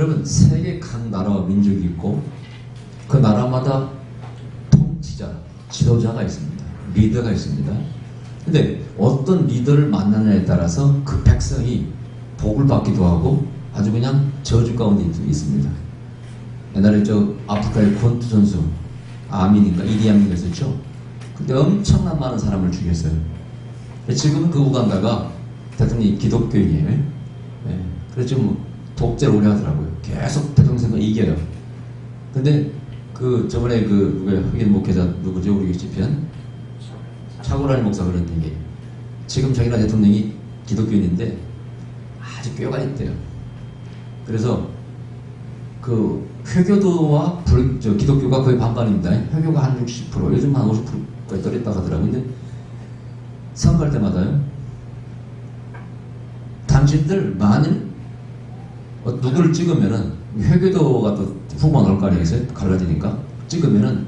여러분, 세계 각 나라와 민족이 있고 그 나라마다 통치자, 지도자가 있습니다. 리더가 있습니다. 근데 어떤 리더를 만나냐에 따라서 그 백성이 복을 받기도 하고 아주 그냥 저주 가운데 있습니다. 옛날에 저 아프리카의 권투 선수 아민인가 이디아민이 있었죠. 그때 엄청난 많은 사람을 죽였어요. 지금은 그 우간다가 대통령이 기독교인이에요. 네. 그래서 지금 독재를 오래 하더라고요. 계속 대통령 선거 이겨요. 근데 그 저번에 그 누구야 흑인 목회자 누구죠? 우리 집현 차고라니 목사 그런 얘기. 지금 저희 나라 대통령이 기독교인인데 아주 꾀가 있대요. 그래서 그 회교도와 기독교가 거의 반반입니다. 회교가 한 60%, 요즘 한 50%까지 떨어졌다 하더라고요. 근데 선거할 때마다요. 당신들 만일 누구를 찍으면은 회교도가 또 후보 나올 거 아니겠어요? 갈라지니까 찍으면은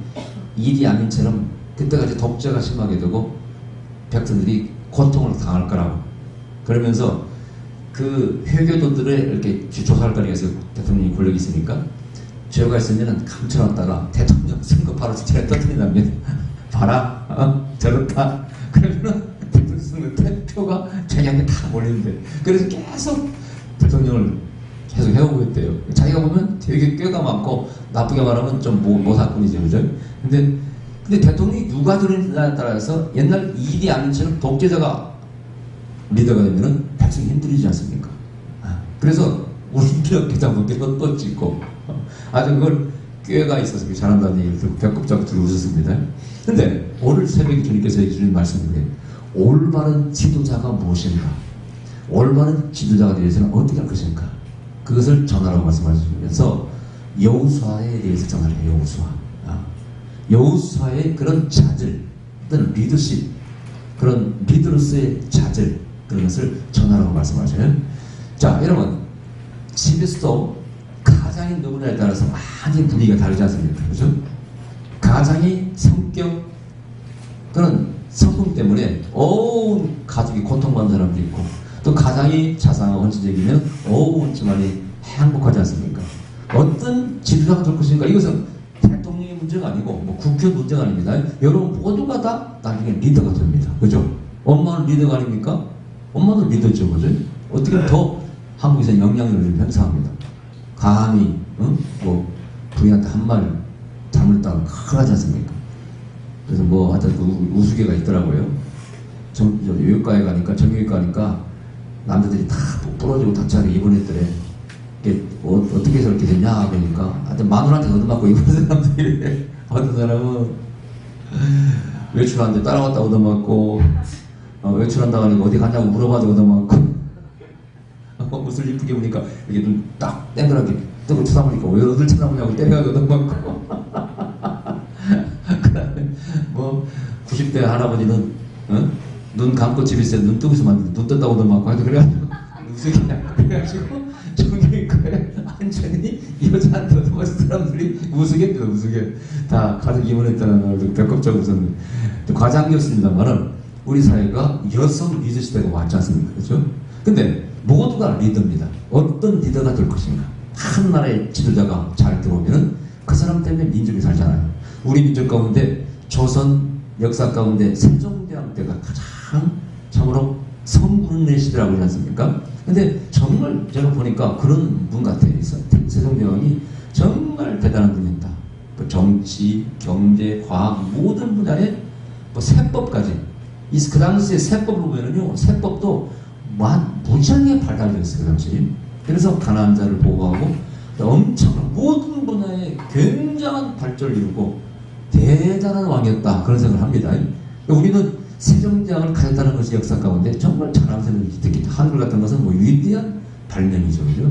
이디 아민처럼 그때까지 독재가 심하게 되고 백성들이 고통을 당할 거라고. 그러면서 그 회교도들을 이렇게 조사할 거 아니겠어요? 대통령이 권력이 있으니까 죄가 있으면은 감춰놨다가 대통령 선거 바로 제가 터뜨린답니다. 봐라, 저렇다. 그러면은 대통령 선거 때 표가 자기한테 다 몰리는데. 그래서 계속 대통령을 계속 해오고 있대요. 자기가 보면 되게 꾀가 많고 나쁘게 말하면 좀 모사꾼이죠, 그죠? 근데 대통령이 누가 들어있느냐에 따라서 옛날 이디 아민처럼 독재자가 리더가 되면은 백성이 힘들이지 않습니까? 그래서 우리 기자분께 또 찍고 아주 그걸 꾀가 있어서 잘한다는 얘기를 듣고 배꼽 잡고 들어 웃었습니다. 근데 오늘 새벽에 주님께서 해주신 말씀인데 올바른 지도자가 무엇인가? 올바른 지도자가 되어서는 어떻게 할 것인가? 그것을 전하라고 말씀하시면서 여호수아에 대해서 전하래요. 여호수아의 그런 자질, 어떤 리더십, 그런 리더로서의 자질, 그런 것을 전하라고 말씀하셔요. 자, 여러분, 집에서도 가장이 누구냐에 따라서 많이 분위기가 다르지 않습니까? 그죠? 가장이 성격, 그런 성품 때문에, 가족이 고통받는 사람도 있고, 또 가장이 자상하고 헌신적이면, 정말 행복하지 않습니까? 어떤 지도자가 될 것인가? 이것은 대통령의 문제가 아니고, 뭐 국회 문제가 아닙니다. 여러분 모두가 다 나중에 리더가 됩니다. 그죠? 엄마는 리더가 아닙니까? 엄마도 리더죠, 그죠? 어떻게 더 한국에서 영향력을 형성합니다. 감히, 뭐, 부인한테 한 말 잘못했다가 큰일 나지 않습니까? 그래서 뭐, 하여튼 그 우스개가 있더라고요. 요육과에 가니까, 정형외과 가니까, 남자들이 다 부러지고 닥치하게 입원했더래. 이게 어떻게 해서 이렇게 됐냐, 그러니까. 하여튼 마누라한테 얻어맞고 입원한 사람들이, 어떤 사람은 외출하는데 따라갔다 얻어맞고, 외출한다고 하니까 어디 가냐고 물어봐도 얻어맞고, 옷을 이쁘게 보니까 이게 눈 딱 땡그랗게 뜨고 쳐다보니까 왜 어딜 쳐다보냐고 때려가지고 얻어맞고. 그 다음에 뭐 90대 할아버지는 눈 감고 집에 있어요. 눈 뜨고 있으면 눈 떴다고 얻어맞고 하여튼 그래가지고 우스개냐. 그래가지고 정형외과에 완전히 여자한테 얻어맞은 사람들이 우스개 다 가족 입원했다는 배꼽 잡고 웃었는데 과장이었습니다만은 우리 사회가 여성 리더 시대가 왔지 않습니까? 그렇죠? 근데 모두가 리더입니다. 어떤 리더가 될 것인가? 한 나라의 지도자가 잘 들어오면은 그 사람 때문에 민족이 살잖아요. 우리 민족 가운데 조선 역사 가운데 세종대왕 때가 가장 참으로 성군의 시대라고 하지 않습니까? 근데 정말 제가 보니까 그런 분 같아요. 세종대왕이 정말 대단한 분이었다. 그 정치, 경제, 과학 모든 분야에 뭐 세법까지 그 당시에 세법을 보면은요, 세법도 무지하게 발달되었어요, 그 당시. 그래서 가난한 자를 보호하고 엄청난 모든 분야에 굉장한 발전을 이루고 대단한 왕이었다, 그런 생각을 합니다. 우리는 세종대왕을 가졌다는 것이 역사 가운데 정말 자랑스러운 특히 한글 같은 것은 뭐 위대한 발명이죠, 그죠?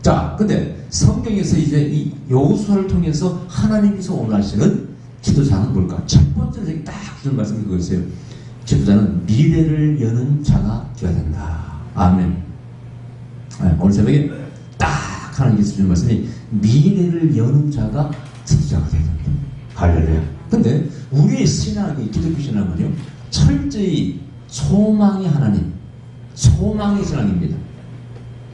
자, 근데 성경에서 이제 이 여호수아를 통해서 하나님께서 원하시는 지도자는 뭘까? 첫 번째로 딱 주는 말씀이 그거였어요. 지도자는 미래를 여는 자가 되어야 된다. 아멘. 오늘 새벽에 딱 하나님께서 주는 말씀이 미래를 여는 자가 지도자가 되어야 된다. 할렐루야. 근데 우리의 신앙이, 기독교 신앙은요, 철저히 소망의 하나님, 소망의 신앙입니다.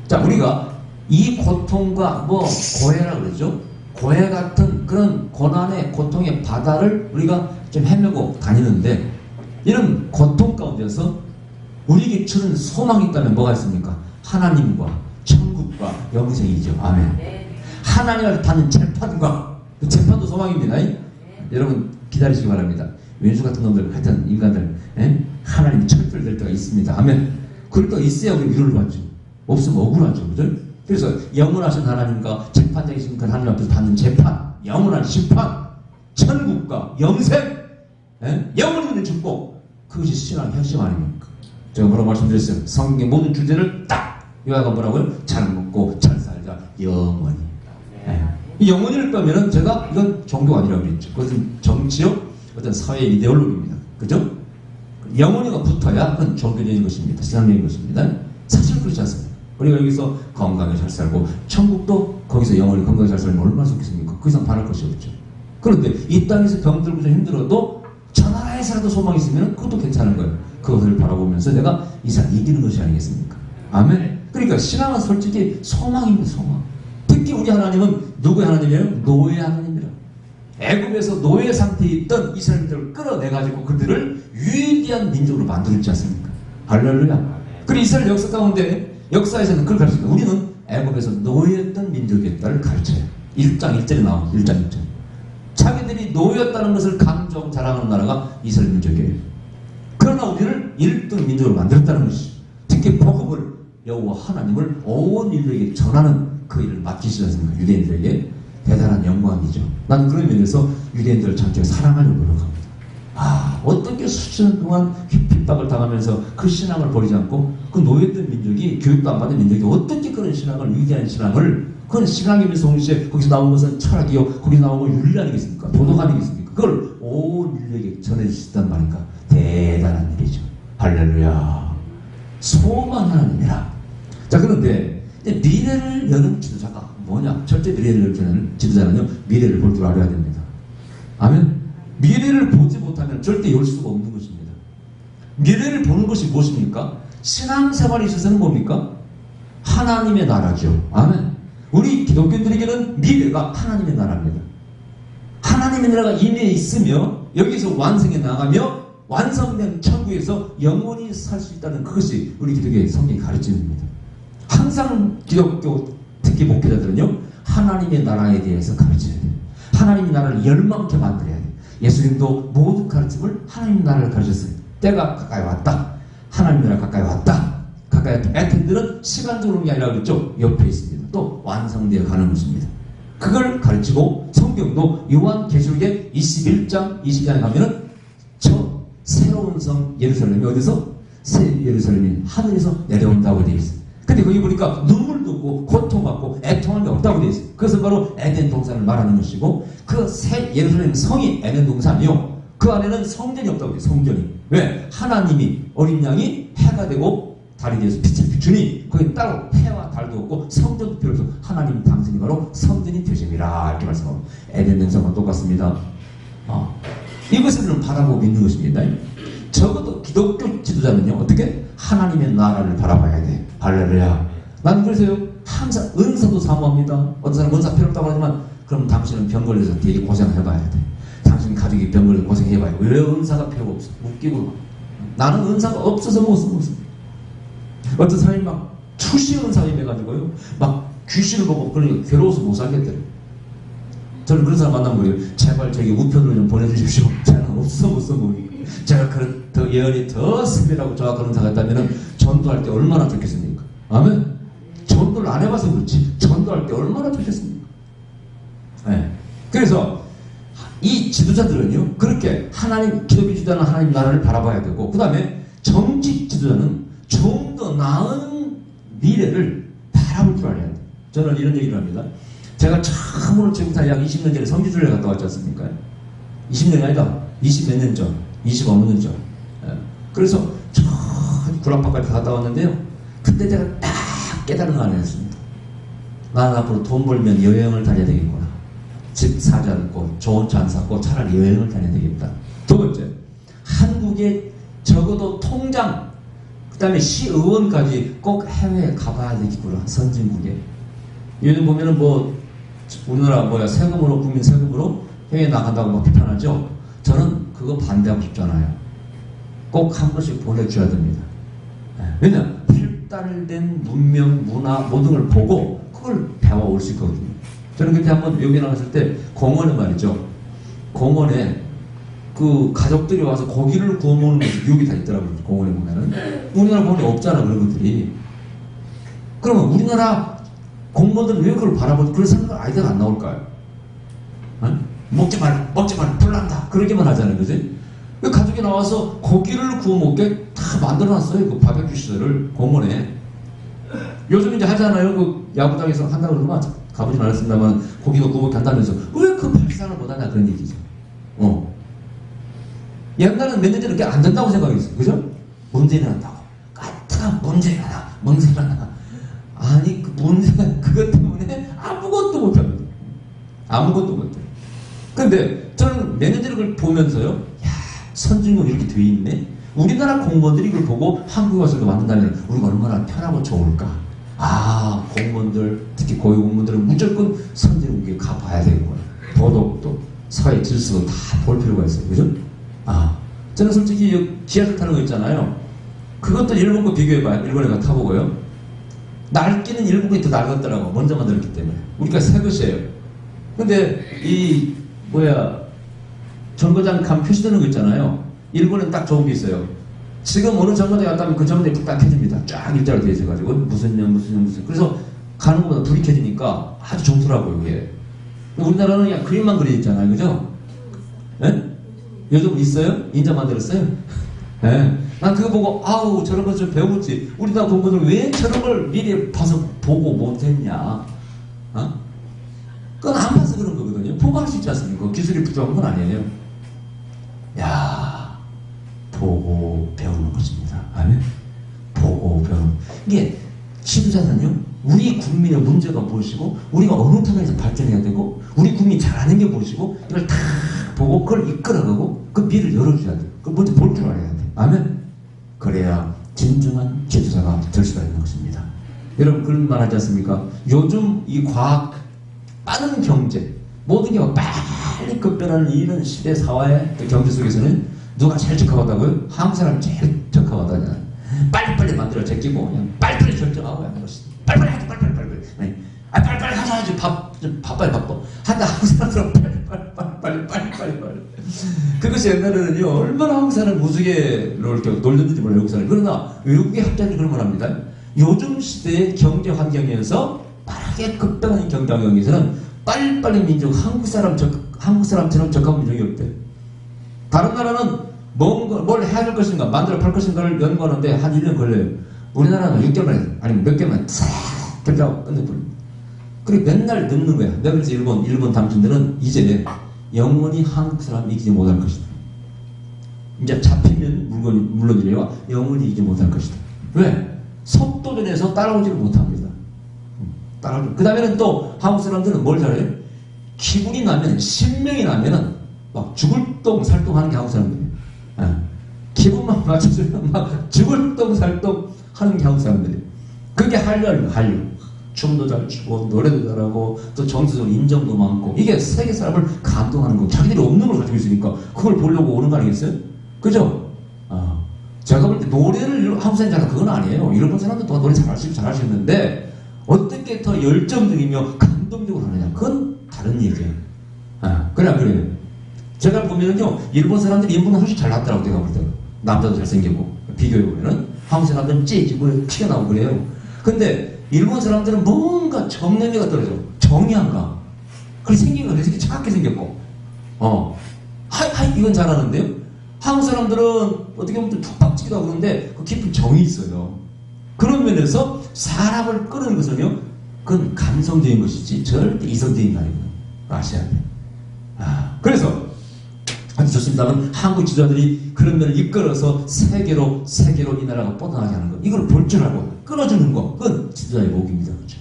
자, 우리가 이 고통과 뭐 고해라 그러죠. 고해 같은 그런 고난의 고통의 바다를 우리가 좀 헤매고 다니는데 이런 고통 가운데서 우리에게 주는 소망이 있다면 뭐가 있습니까? 하나님과 천국과 영생이죠. 아멘. 하나님을 받는 재판과 그 재판도 소망입니다. 여러분 기다리시기 바랍니다. 왼수 같은 놈들 하여튼 인간들 하나님 철들될 때가 있습니다. 아멘. 그럴 때가 있어야 우리 위로를 받죠. 없으면 억울하죠. 그죠? 그래서 영원하신 하나님과 재판장이신 그 하나님 앞에서 받는 재판, 영원한 심판, 천국과 영생, 영원히 있는 축복, 그것이 신앙 핵심 아닙니까? 제가 뭐라고 말씀드렸어요? 성경의 모든 주제를 딱 요약하 뭐라고요? 잘 먹고 잘 살자 영원히. 이 영원히를 빼면은 제가 이건 종교가 아니라고 그랬죠. 그것은 정치요 어떤 사회 이데올로기입니다. 그죠? 영원히가 붙어야 그건 종교적인 것입니다. 신앙적인 것입니다. 사실 그렇지 않습니다. 우리가 여기서 건강하게 잘 살고 천국도 거기서 영원히 건강하게 잘 살면 얼마나 좋겠습니까? 그 이상 바랄 것이 없죠. 그런데 이 땅에서 병들고 좀 힘들어도 저 나라에서라도 소망이 있으면 그것도 괜찮은 거예요. 그것을 바라보면서 내가 이 세상 이기는 것이 아니겠습니까? 아멘. 그러니까 신앙은 솔직히 소망입니다. 소망. 특히 우리 하나님은 누구의 하나님이에요? 노예 하나님이라. 애굽에서 노예 상태에 있던 이스라엘들을 끌어내가지고 그들을 위대한 민족으로 만들었지 않습니까? 할렐루야. 그리고 이스라엘 역사 가운데 역사에서는 그걸 가르칩니다. 우리는 애굽에서 노예였던 민족이었다를 가르쳐요. 1장 1절에 나옵니다. 1장 1절. 자기들이 노예였다는 것을 강조하고 자랑하는 나라가 이스라엘 민족이에요. 그러나 우리를 1등 민족으로 만들었다는 것이죠. 특히 복음을 여호와 하나님을 온 인류에게 전하는 그 일을 맡기시지 않습니까? 유대인들에게 대단한 영광이죠. 나는 그런 면에서 유대인들을 참 사랑하려고 노력합니다. 어떻게 수천 동안 핍박을 당하면서 그 신앙을 버리지 않고 그 노예된 민족이 교육도 안 받은 민족이 어떻게 그런 신앙을 위대한 신앙을 그건 신앙이면서 동시에 거기서 나온 것은 철학이요 거기서 나온 건 윤리 아니겠습니까? 도덕 아니겠습니까? 그걸 온 인류에게 전해주셨단 말이니까 대단한 일이죠. 할렐루야. 소망 하나님이라. 자 그런데 미래를 여는 지도자가 뭐냐? 절대 미래를 여는 지도자는요 미래를 볼 줄 알아야 됩니다. 아멘. 미래를 보지 못하면 절대 열 수가 없는 것입니다. 미래를 보는 것이 무엇입니까? 신앙생활에 있어서는 뭡니까? 하나님의 나라죠. 아멘. 우리 기독교인들에게는 미래가 하나님의 나라입니다. 하나님의 나라가 이미에 있으며 여기서 완성해 나가며 완성된 천국에서 영원히 살 수 있다는 그것이 우리 기독교의 성경이 가르침입니다. 항상 기독교 특히 목회자들은요 하나님의 나라에 대해서 가르쳐야 돼요. 하나님의 나라를 열망케 만들어야 돼요. 예수님도 모든 가르침을 하나님 나라를 가르쳤어요. 때가 가까이 왔다. 하나님 나라 가까이 왔다. 가까이 왔다. 애들은 시간적으로 게 아니라 그랬죠. 옆에 있습니다. 또 완성되어 가는 것입니다. 그걸 가르치고 성경도 요한계시록의 21장 22장에 가면은 저 새로운 성 예루살렘이 어디서? 새 예루살렘이 하늘에서 내려온다고 되어 있어요. 근데 거기 보니까 눈물도 없고 고통받고 애통할 게 없다고 되어 있어요. 그것은 바로 에덴 동산을 말하는 것이고 그 새 예루살렘 성이 에덴 동산이요. 그 안에는 성전이 없다고 해요. 성전이. 왜? 하나님이 어린 양이 해가 되고 달이 되어서 빛을 비추니 거기 따로 해와 달도 없고 성전도 필요 없어. 하나님 당신이 바로 성전이 되심이라 이렇게 말씀하고 에덴 동산과 똑같습니다. 이것을 바라보고 믿는 것입니다. 적어도 기독교 지도자는요 어떻게? 하나님의 나라를 바라봐야 돼. 할렐루야. 나는 그래서요 항상 은사도 사모합니다. 어떤 사람 은사 필요 없다고 하지만 그럼 당신은 병 걸려서 되게 고생해봐야 돼. 당신 가족이 병 걸려서 고생해봐야 돼. 왜 은사가 필요가 없어? 웃기고 나는 은사가 없어서 못 쓰고 있어. 어떤 사람이 막 투시 은사에 매가지고요 막 귀신을 보고 그러니까 괴로워서 못 살겠대요. 저는 그런 사람 만나면 그래요. 제발 저기 우편으로 좀 보내주십시오. 저는 없어 못 써보니 제가 그런 더 예언이 더 스밀하고 정확한 은사가 있다면 전도할 때 얼마나 좋겠습니까? 아멘. 전도를 안 해봐서 그렇지 전도할 때 얼마나 좋겠습니까? 네. 그래서 이 지도자들은요 그렇게 하나님 기독교 지도자는 하나님 나라를 바라봐야 되고 그 다음에 정치 지도자는 좀 더 나은 미래를 바라볼 줄 알아야 돼요. 저는 이런 얘기를 합니다. 제가 처음으로 지금부터 약 20년 전에 성지순례 갔다 왔지 않습니까? 20년이 아니다. 20몇 년 전. 25년 전. 그래서 저 구락파까지 갔다 왔는데요. 그때 제가 딱 깨달은 거 하나 했습니다. 나는 앞으로 돈 벌면 여행을 다녀야 되겠구나. 집 사지 않고 좋은 차 안 샀고 차라리 여행을 다녀야 되겠다. 두 번째, 한국에 적어도 통장 그 다음에 시의원까지 꼭 해외에 가봐야 되겠구나. 선진국에. 요즘 보면은 뭐 우리나라 뭐야 세금으로 국민 세금으로 해외 나간다고 막 비판하죠. 저는 그거 반대하고 싶잖아요. 꼭 한 번씩 보내줘야 됩니다. 왜냐 발달된 문명, 문화 모든 걸 보고 그걸 배워올 수 있거든요. 저는 그때 한번 여기 나갔을 때 공원에 말이죠. 공원에 그 가족들이 와서 고기를 구워 먹는 미국이 다 있더라고요. 공원에 보면은 우리나라 공원에 없잖아 그런 것들이. 그러면 우리나라 공무원들은 왜 그걸 바라보지? 그런 생각 아이디어가 안 나올까요? 어? 먹지 말, 불난다. 그러기만 하잖아요, 그지? 그 가족이 나와서 고기를 구워 먹게 다 만들어놨어요. 그 바베큐 시설을 공원에. 요즘 이제 하잖아요. 그 야구장에서 한다고 그러면 가보진 않았습니다만 고기가 구워 먹게 한다면서 왜 그 발상을 못하냐 그런 얘기죠. 옛날에는 몇 년 전에 그게 안 된다고 생각했어요. 그죠? 문제가 난다고. 까딱한 문제가 나. 문제가 나. 아니, 그 문제, 그것 때문에 아무것도 못합니다. 아무것도 못해. 근데 저는 몇 년 전에 그걸 보면서요. 야, 선진국 이렇게 돼 있네? 우리나라 공무원들이 이걸 보고 한국에 와서도 만든다면 우리가 얼마나 편하고 좋을까? 아, 공무원들, 특히 고위공무원들은 무조건 선진국에 가봐야 되겠구나. 도덕도, 사회 질서도 다 볼 필요가 있어요. 그죠? 아, 저는 솔직히 지하철 타는 거 있잖아요. 그것도 일본과 비교해봐요. 일본에 가 타보고요. 낡기는 일본이 더 낡았더라고. 먼저 만들었기 때문에. 우리가 새 것이에요. 근데 이 정거장 감 표시되는 거 있잖아요. 일본은 딱 좋은 게 있어요. 지금 어느 정거장에 갔다면 그 정거장이 딱 켜집니다. 쫙 일자로 되어 있어가지고 무슨 년. 그래서 가는 것보다 불이 켜지니까 아주 좋더라고요. 이게. 우리나라는 그냥 그림만 그려져 있잖아요. 그죠? 예? 요즘 있어요? 인자 만들었어요? 예. 난 그거 보고 아우 저런 거 좀 배우지. 우리나라 공무원들 왜 저런 걸 미리 봐서 보고 못했냐? 어? 그건 안 봐서 그런 거거든요. 보고 할 수 있지 않습니까? 기술이 부족한 건 아니에요. 야, 보고 배우는 것입니다. 아멘? 보고 배우는. 이게 지도자는요, 우리 국민의 문제가 무엇이고, 우리가 어느 분야에서 발전해야 되고, 우리 국민이 잘하는 게 무엇이고, 이걸 다 보고 그걸 이끌어가고, 그 미를 열어줘야 돼. 그걸 먼저 볼 줄 알아야 돼. 아멘? 그래야 진정한 지도자가 될 수가 있는 것입니다. 여러분, 그런 말 하지 않습니까? 요즘 이 과학, 빠른 경제, 모든 게 빨리 급변하는 이런 시대 사회의 경제 속에서는 누가 제일 적합하다고요? 한국 사람이 제일 적합하다냐. 빨리빨리 만들어 제끼고 그냥 빨리빨리 결정하고 하는 것입니다. 빨리빨리 하자, 빨리빨리. 아, 빨리빨리 하자. 바빠요, 바빠. 한다, 한국 사람들은 빨리. 그것이 옛날에는요, 얼마나 한국 사람 무지개로 이렇게 놀렸는지 몰라요, 외국 사람. 그러나 외국의 학자들이 그런 말 합니다. 요즘 시대의 경제 환경에서 빠르게 급변하는 경제 환경에서는 빨리빨리 민족, 한국 사람처럼 적합한 민족이 없대. 다른 나라는 뭘 해야 될 것인가, 만들어 팔 것인가를 연구하는데 한 1년 걸려요. 우리나라는 6개월 만에, 아니면 몇 개월만 싹 결정하고 끝내버립니다. 그리고 맨날 늦는 거야. 내가 그래서 일본 당신들은 이제 영원히 한국 사람 이기지 못할 것이다. 이제 잡히면 물론이래요. 영원히 이기지 못할 것이다. 왜? 속도전에서 따라오지를 못합니다. 그 다음에는 또 한국 사람들은 뭘 잘해요? 기분이 나면, 신명이 나면은 막 죽을 똥 살똥 하는 게 한국 사람들이에요. 기분만 맞춰주면 막 죽을 똥 살똥 하는 게 한국 사람들이에요. 그게 한류. 춤도 잘 추고 노래도 잘하고 또 정치적으로 인정도 많고, 이게 세계 사람을 감동하는 거. 자기들이 없는 걸 가지고 있으니까 그걸 보려고 오는 거 아니겠어요? 그죠? 제가 볼 때 노래를 한국 사람이 잘하는 그건 아니에요. 일본 사람도 더 노래 잘하시는데 어떻게 더 열정적이며 감동적으로 하느냐, 그건 다른 얘기예요. 그래요. 제가 보면은요, 일본 사람들이 인물은 훨씬 잘 났더라고, 내가 볼 때. 남자도 잘생기고, 비교해보면은. 한국 사람들은 찌지고 튀어나오고 그래요. 근데 일본 사람들은 뭔가 정념미가 떨어져. 정의한가. 그래 생긴 건 되게 착하게 생겼고. 이건 잘하는데요? 한국 사람들은 어떻게 보면 좀 툭박치기도 하고 그러는데 그 깊은 정이 있어요. 그런 면에서 사람을 끄는 것은요, 그건 감성적인 것이지 절대 이성적인 게 아니에요. 아셔야 돼요. 그래서 아주 좋습니다만 한국 지도자들이 그런 면을 이끌어서 세계로 이 나라가 뻗어나가게 하는 것, 이걸 볼 줄 알고 끌어주는 것, 그건 지도자의 목입니다. 그렇죠?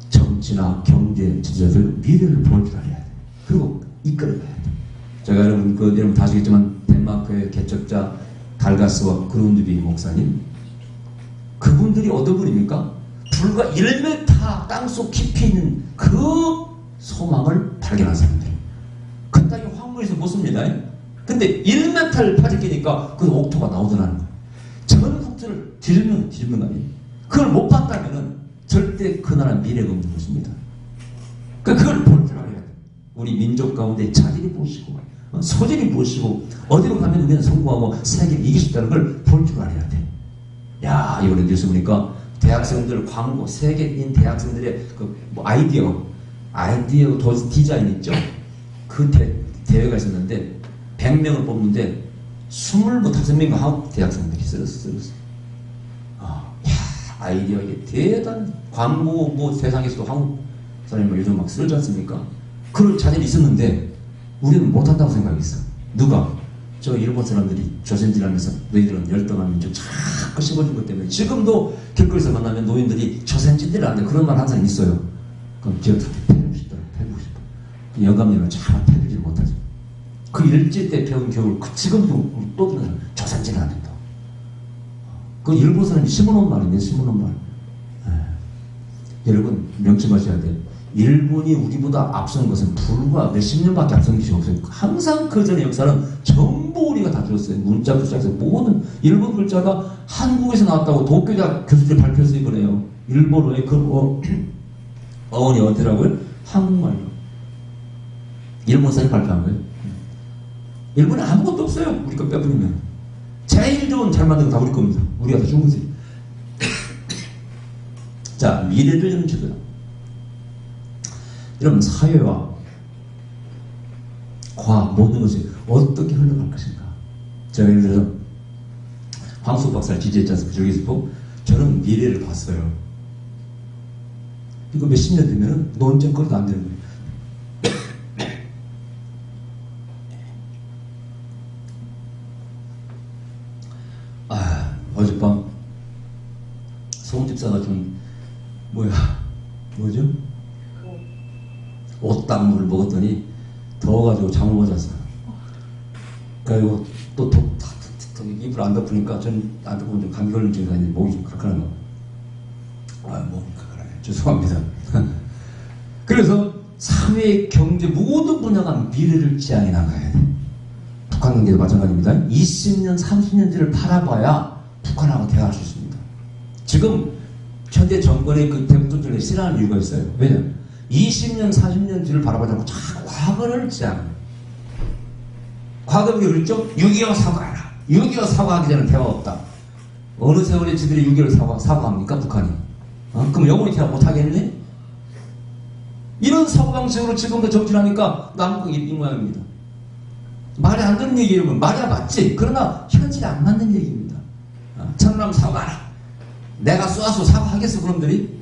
정치나 경제 지도자들 미래를 볼 줄 알아야 돼. 그리고 이끌어가야 돼. 제가 여러분 다 아시겠지만 덴마크의 개척자 달가스와 그룬드비 목사님, 그분들이 어떤 분입니까? 불과 1m 땅속 깊이 있는 그 소망을 발견한 사람들. 그 땅이 황무에서 못 씁니다. 근데 1m를 파헤치니까 그 옥토가 나오더라는 거예요. 전국들을 뒤집는 거 아니에요. 그걸 못 봤다면은 절대 그 나라 미래가 없는 것입니다. 그걸 볼 줄 알아야 돼요. 우리 민족 가운데 자질이 무엇이고 소질이 무엇이고 어디로 가면 우리는 성공하고 세계를 이길 수 있다는 걸 볼 줄 알아야 돼. 야, 이번에 뉴스 보니까 대학생들 광고, 세계인 대학생들의 뭐 아이디어 디자인 있죠? 그 대회가 있었는데 100명을 뽑는데 25명의 한국 대학생들이 쓸었어. 아이디어 이게 대단 광고 뭐 세상에서도 한국 사람이 요즘 막 쓰지 않습니까? 그런 자질이 있었는데 우리는 못한다고 생각했어. 누가? 저 일본 사람들이 조선질하면서 너희들은 열등한 민족 자꾸 씹어준 것 때문에 지금도 길거리에서 만나면 노인들이 조선질을 하는데 그런 말 항상 있어요. 그럼 제가 패고 싶어. 영감님은 잘 패주지 못하죠. 그 일제 때 배운 교육을 지금도 또 들어요. 조선질을 안 된다. 그 일본 사람이 심어놓은 말이네, 심어놓은 말. 여러분 명심하셔야 돼요. 일본이 우리보다 앞선 것은 불과 몇십 년밖에 앞선 것이 없어요. 항상 그 전의 역사는 전부 우리가 다 들었어요. 문자부터 시작해서 모든 일본 글자가 한국에서 나왔다고 도쿄대학 교수들이 발표해서 이번에요. 일본어의 그 어원이 어디라고요? 한국말로. 일본 사람이 발표한 거예요. 일본에 아무것도 없어요. 우리 거 빼버리면. 제일 좋은 잘 만든 거 다 우리 겁니다. 우리가 다 준 거지. 자, 미래를 좀 주세요. 여러분, 사회와 과학 모든 것이 어떻게 흘러갈 것인가. 제가 예를 들어서 황수 박사를 지지했지 않습니까? 저기서 저는 미래를 봤어요. 이거 몇십 년 되면 논쟁거리도 안 되는 거예요. 어젯밤 송 집사가 좀 뭐죠? 옷당물을 먹었더니 더워가지고 잠을 못 잤어요. 그리고 또 입을 안 덮으니까 전 안 덮으면 좀 감기 걸린 증상이 있는데 목이 좀 칼칼한 거. 목이 칼칼해. 죄송합니다. 그래서 사회, 경제 모든 분야가 미래를 지향해 나가야 돼. 북한 관계도 마찬가지입니다. 20년, 30년 뒤를 바라봐야 북한하고 대화할 수 있습니다. 지금 현재 정권의 그 대북전쟁에 싫어하는 이유가 있어요. 왜냐? 20년, 40년 뒤를 바라보지 않고 자꾸 과거를 지향. 과거에 그랬죠? 6.25 사과하라. 6.25 사과하기 전에 대화 없다. 어느 세월에 지들이 6.25 사과합니까? 북한이. 그럼 영원히 대화 못하겠네? 이런 사고방식으로 지금도 정치하니까 남북이 이 모양입니다. 말이 안 되는 얘기예요. 말이야 맞지. 그러나 현실에 안 맞는 얘기입니다. 천남 사과하라. 내가 쏘아서 사과하겠어 그놈들이?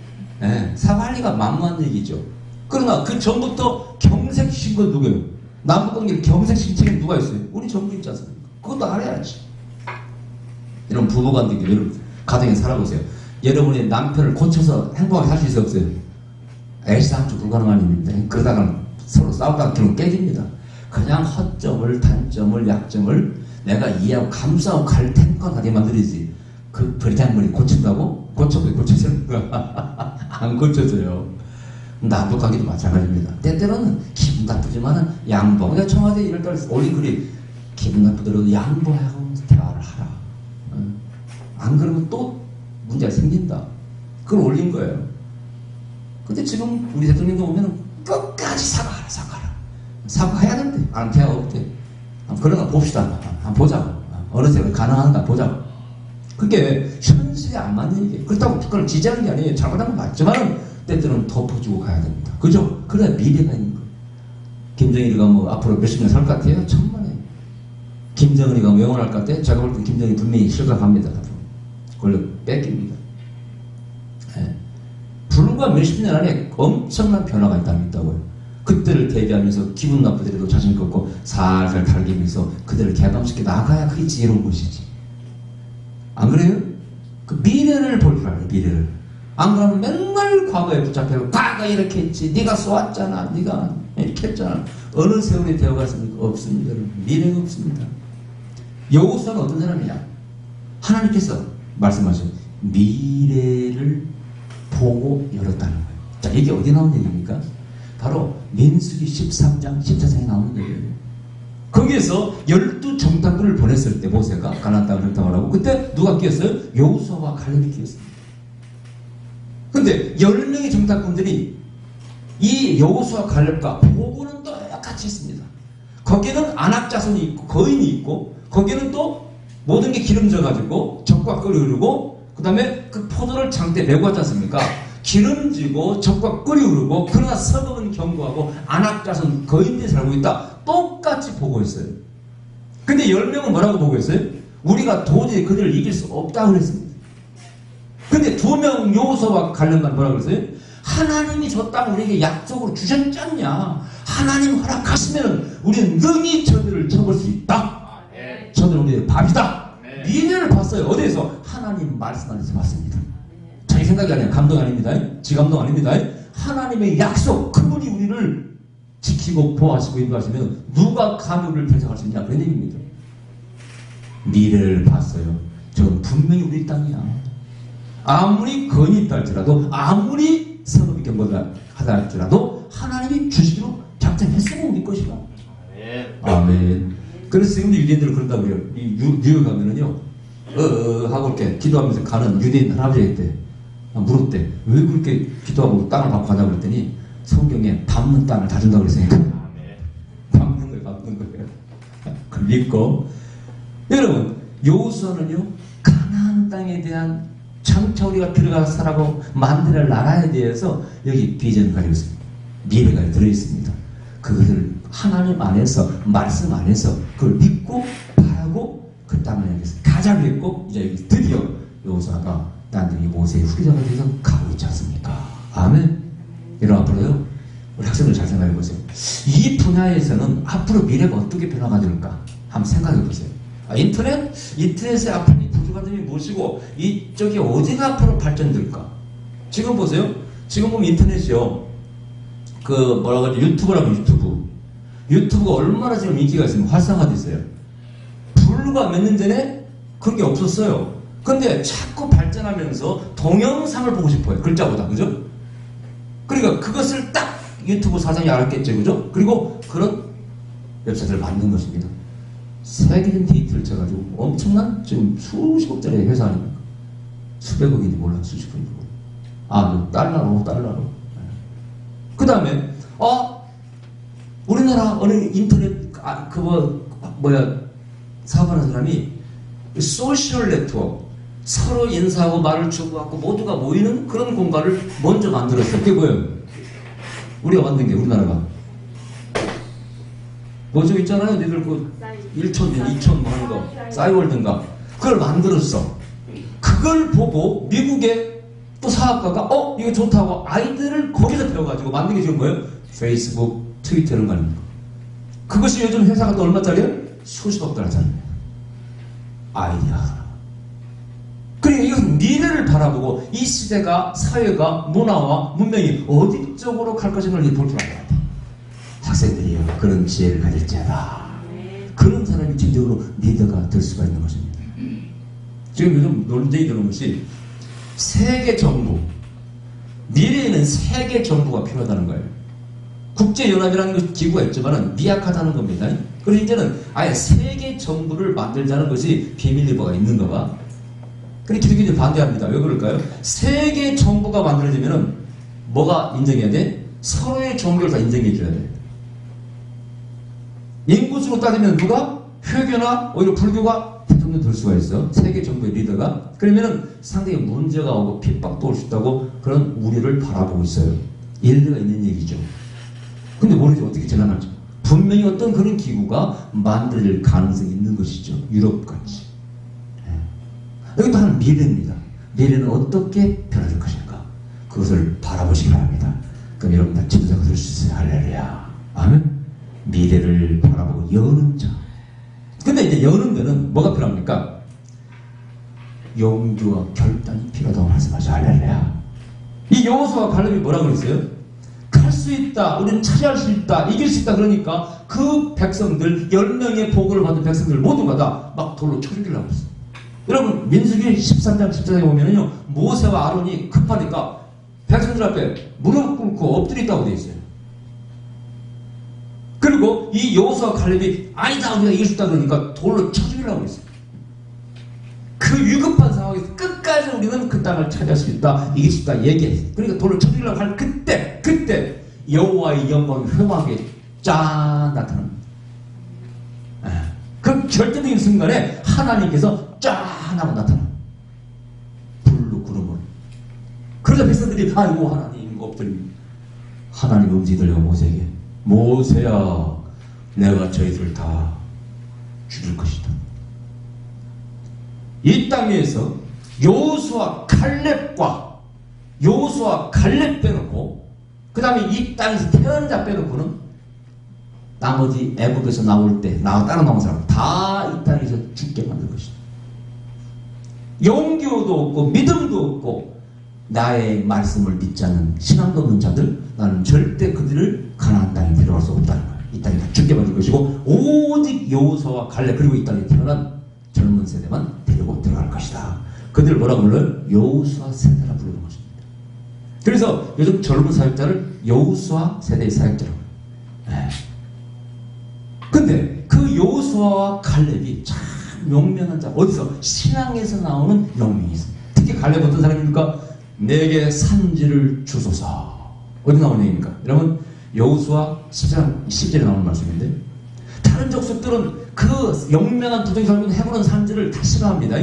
사과할 리가 만무한 얘기죠. 그러나 그 전부터 경색시킨 건 누구예요? 남북관계를 경색시킨 책임 누가 있어요? 우리 정부 있지 않습니까? 그것도 알아야지. 이런 부부관계 여러분 가정에 살아보세요. 여러분의 남편을 고쳐서 행복하게 살 수 있어요 없어요? 애시당초 불가능한 일입니다. 그러다가 서로 싸우다가 결국 깨집니다. 그냥 허점을, 단점을, 약점을 내가 이해하고 감싸고 갈 탱커하게 만들어야지. 그 버리장머리 고친다고? 고쳐주는 거야. 안 고쳐져요. 남북관계도 마찬가지입니다. 때때로는 기분 나쁘지만은 양보. 그러니까 청와대 이럴 때 올린 글이 기분 나쁘더라도 양보하고 대화를 하라. 안 그러면 또 문제가 생긴다. 그걸 올린 거예요. 근데 지금 우리 대통령도 보면 끝까지 사과하라. 사과해야 된대. 안 대화가 없대. 그러나 봅시다. 한번 보자고. 어느 세월 가능한가 보자고. 그게 현실에 안 맞는 얘기예요. 그렇다고 북한을 지지하는 게 아니에요. 잘못한 건 맞지만 때때로는 덮어주고 가야 됩니다. 그죠? 그래야 미래가 있는 거예요. 김정일이가 뭐 앞으로 몇십 년 살 것 같아요? 천만에. 김정은이가 뭐 영원할 것 같아요? 제가 볼 때 김정일이 분명히 실각합니다. 그걸로 뺏깁니다. 불과 몇십 년 안에 엄청난 변화가 있다고요. 그때를 대비하면서 기분 나쁘더라도 자신감 없고 살살 달기면서 그들을 개방시켜 나가야 그게 지혜로운 것이지. 안 그래요? 그 미래를 볼 줄 알아요. 미래를. 안 그러면 맨날 과거에 붙잡혀서 과거 이렇게 했지. 네가 쏘았잖아. 네가 이렇게 했잖아. 어느 세월이 되어갔습니까? 없습니다. 미래가 없습니다. 여호수아는 어떤 사람이냐? 하나님께서 말씀하신 미래를 보고 열었다는 거예요. 자, 이게 어디 나온 얘기입니까? 바로 민수기 13장 14장에 나오는 얘기예요. 거기에서 12정탐꾼을 보냈을 때 모세가 가나안 땅을 정탐하라고, 그때 누가 끼었어요? 여호수아와 갈렙이 끼었습니다. 근데 10명의 정탐꾼들이 이 여호수아 갈렙과 보고는 똑같이 있습니다. 거기는 안악 자손이 있고 거인이 있고, 거기는 또 모든 게 기름져 가지고 적과 꿀이 흐르고, 그 다음에 그 포도를 장대에 메고 왔지 않습니까? 기름지고 적과 꿀이 흐르고, 그러나 서금은 견고하고 안악 자손 거인들이 살고 있다. 똑같이 보고 있어요. 근데 10명은 뭐라고 보고 있어요? 우리가 도저히 그들을 이길 수 없다고 그랬습니다. 근데 2명 여호수아와 갈렙만 뭐라고 그랬어요? 하나님이 저 땅 우리에게 약속으로 주셨지 않냐? 하나님 허락하시면 우리는 능히 저들을 쳐볼 수 있다. 저들은 우리의 밥이다. 미래를 봤어요. 어디에서? 하나님 말씀 안에서 봤습니다. 자기 생각이 아니라 감동 아닙니다. 지 감동 아닙니다. 하나님의 약속, 그분이 우리를 지키고 보호하시고 인도하시면 누가 감히 우리를 대적할 수 있냐, 그런 얘기입니다. 미래를 봤어요. 저건 분명히 우리 땅이야. 아무리 건이 있다 할지라도, 아무리 서름이 견고하다 할지라도 하나님이 주시기로 작정했으면 우리 것이다. 아멘. 그래서 지금도 유대인들은 그런다고 그래요. 뉴욕 가면은요, 하고 이렇게 기도하면서 가는 유대인 할아버지가 있대. 물었대. 왜 그렇게 기도하고 땅을 받고 가냐고 그랬더니, 성경에 밟는 땅을 다 준다고 그랬으니까. 밟는 거예요. 그걸 믿고. 여러분, 여호수아는요, 가나안 땅에 대한 장차 우리가 들어가 살아고 만들 나라에 대해서 여기 비전을 가지고 있습니다. 미래가 들어있습니다. 그것을 하나님 안에서, 말씀 안에서 그걸 믿고 바라고 그 땅을 향해서 가자고 했고, 이제 여기 드디어 여호수아가 나중에 모세의 후계자가 돼서 가고 있지 않습니까? 아멘. 여러분, 앞으로요, 우리 학생들 잘 생각해 보세요. 이 분야에서는 앞으로 미래가 어떻게 변화가 될까 한번 생각해 보세요. 인터넷의 앞으로 부족한 점이 무엇이고, 이쪽이 어디가 앞으로 발전될까? 지금 보세요. 지금 보면 인터넷이요, 그 뭐라고 하죠? 유튜브라고, 유튜브가 얼마나 지금 인기가 있으면 활성화돼 있어요. 불과 몇 년 전에 그런 게 없었어요. 근데 자꾸 발전하면서 동영상을 보고 싶어요. 글자보다. 그죠? 그러니까 그것을 딱 유튜브 사장이 알았겠죠. 그죠? 그리고 그런 웹사이트를 만든 것입니다. 세계적인 데이터를 쳐가지고 엄청난 지금 수십억짜리 회사 아닙니까? 수백억인지 몰라, 수십억인지 몰라. 달러로. 그 다음에, 우리나라 어느 인터넷, 사업하는 사람이 소셜 네트워크, 서로 인사하고 말을 주고받고 모두가 모이는 그런 공간을 먼저 만들었어요. 그게 뭐예요? 우리가 만든 게, 우리나라가. 뭐 좀 있잖아요. 니들 그 1촌, 2촌 뭐 하는 거, 싸이월드인가. 그걸 만들었어. 그걸 보고 미국의 또 사업가가 이거 좋다고 아이들을 거기서 배워가지고 만든 게 지금 뭐예요? 페이스북, 트위터 이런 거 아닙니까? 그것이 요즘 회사가 또 얼마짜리예요? 수십억 달러짜리입니다. 아이디어. 그러니까 이것은 미래를 바라보고 이 시대가, 사회가, 문화와 문명이 어디 쪽으로 갈 것인가를 볼 줄 알아야 돼. 학생들이요, 그런 지혜를 가질지어다. 그런 사람이 진정으로 리더가 될 수가 있는 것입니다. 지금 요즘 논쟁이 되는 것이 세계 정부, 미래에는 세계 정부가 필요하다는 거예요. 국제연합이라는 기구가 있지만 미약하다는 겁니다. 그래서 이제는 아예 세계 정부를 만들자는 것이 비밀리버가 있는가 봐. 그래서 기독교인들이 반대합니다. 왜 그럴까요? 세계 정부가 만들어지면 뭐가 인정해야 돼? 서로의 종교를 다 인정해 줘야 돼. 인구수로 따지면 누가? 회교나 오히려 불교가 대통령 될 수가 있어. 세계 정부의 리더가. 그러면은 상당히 문제가 오고 핍박도 올 수 있다고 그런 우려를 바라보고 있어요. 일리가 있는 얘기죠. 근데 모르죠. 어떻게 전환할지. 분명히 어떤 그런 기구가 만들 가능성이 있는 것이죠. 유럽같이. 여기 또 하나는 미래입니다. 미래는 어떻게 변화될 것인가. 그것을 바라보시기 바랍니다. 그럼 여러분 다 지도자가 될 수 있어요. 할렐루야. 아멘. 미래를 바라보고 여는 자. 근데 이제 여는 데는 뭐가 필요합니까? 용기와 결단이 필요하다고 말씀하죠. 할렐루야. 이 여호수아와 갈렙이 뭐라고 그랬어요? 갈 수 있다. 우리는 차지할 수 있다. 이길 수 있다. 그러니까 그 백성들, 10명의 보고를 받은 백성들 모두가 다 막 돌로 쳐 죽이려고 했어요. 여러분, 민수기 13장 14장에 보면은요, 모세와 아론이 급하니까 백성들 앞에 무릎 꿇고 엎드렸다고 되어 있어요. 그리고 이 여호수아와 칼렙이 아니다 우리가 이길 수 있다 그러니까 돌로 쳐 죽이려고 했어요. 그 위급한 상황에서 끝까지 우리는 그 땅을 차지할 수 있다, 이길 수 있다 얘기했어요. 그러니까 돌로 쳐 죽이려고 할 그때 여호와의 영광이 휘황하게 짠 나타납니다. 그 결정적인 순간에 하나님께서 짠 하고 나타납니다. 불로 구름으로. 그러자 백성들이 아이고 하나님 엎드립니다. 하나님 움직이더라고 모세에게. 모세야, 내가 저희들 다 죽일 것이다. 이 땅에서 여호수아 칼렙 빼놓고 그 다음에 이 땅에서 태어난 자 빼놓고는 나머지 애국에서 나올 때 따라 나온 사람 다 이 땅에서 죽게 만들 것이다. 용기도 없고 믿음도 없고 나의 말씀을 믿지 않는 신앙도 없는 자들, 나는 절대 그들을 가나안 땅에 데려갈 수 없다는 거예요. 이 땅에 다 죽게 만들 것이고 오직 여호수아와 칼렙 그리고 이 땅에 태어난 젊은 세대만 데리고 들어갈 것이다. 그들 뭐라고 불러요? 여호수아 세대라 부르는 것입니다. 그래서 요즘 젊은 사역자를 여호수아 세대의 사역자라고 해요. 근데 그 여호수아와 칼렙이 참 용맹한 자, 어디서? 신앙에서 나오는 용맹이 있습니다. 특히 칼렙 어떤 사람입니까? 내게 산지를 주소서. 어디 나오는 얘기입니까? 여러분 여호수아 10장 10절에 나오는 말씀인데 다른 족속들은 그 용맹한 도적이 살고 해보는 산지를 다 싫어합니다.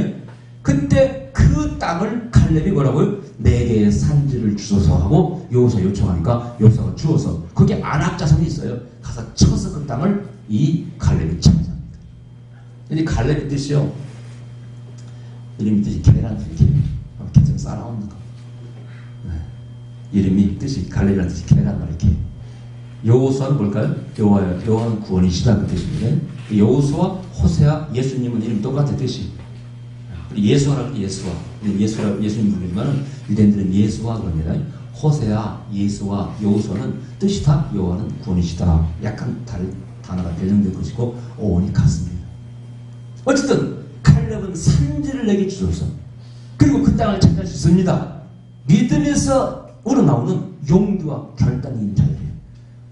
그때 그 땅을 칼렙이 뭐라고요? 내게 산지를 주소서 하고 여호수아 요청하니까 여호수아가 주어서 거기에 안악 자손이 있어요. 가서 쳐서 그 땅을 이 칼렙이 차지합니다. 이 칼렙의 뜻이요, 이름이 뜻이 계란 계속 쌓아놓는 거. 이름이 뜻이 칼렙이라는 뜻이 계란 이렇게. 여호수아는 뭘까요? 여호와는 구원이시다 그 뜻입니다. 여호수아, 호세아, 예수님은 이름 똑같은 뜻이. 예수아라고 예수님 부르지만 유대인들은 예수아 그럽니다. 호세아, 예수아, 여호수아는 뜻이 다 여호와는 구원이시다. 약간 다른 단어가 배정된 것이고 어원이 같습니다. 어쨌든 칼렙은 산지를 내게 주소서. 그리고 그 땅을 차지할 수 있습니다. 믿음에서 우러나오는 용기와 결단이 있는 자들이에요.